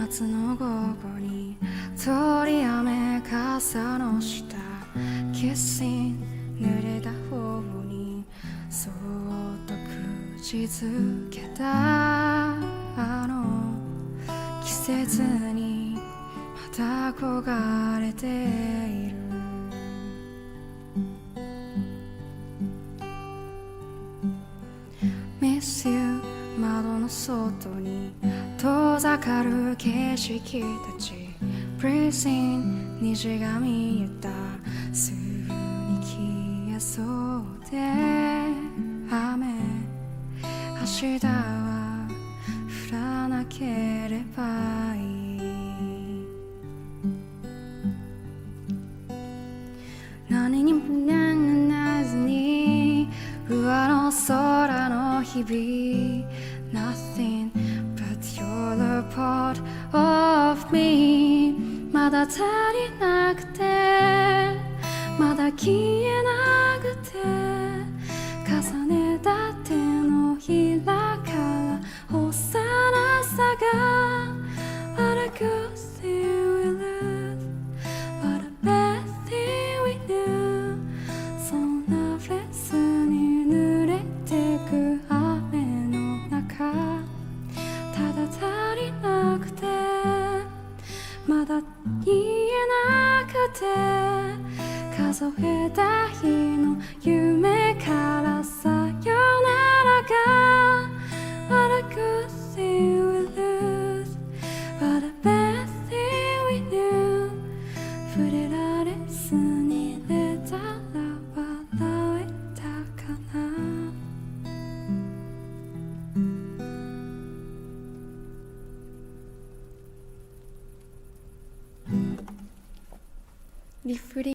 夏の午後に通り雨傘の下キスに濡れた方にそっと口づけたあの季節にまた憧れているMiss you 窓の外に遠ざかる景色たち Breathe in 虹が見えたすぐに消えそうで雨明日は降らなければいい何にもならずに上の空の日々 Nothing but you're a part of me まだ足りなくてまだ消えなくて重ねた手のひらから幼さが What a good thing we lose What a bad thing we do そんなフレーズに濡れてく雨の中ただ足りなくてまだ言えなくて数えた日の夢からさよならが What a good thing we lose What a bad thing we do 触れられずに出たら笑えたかなリフレ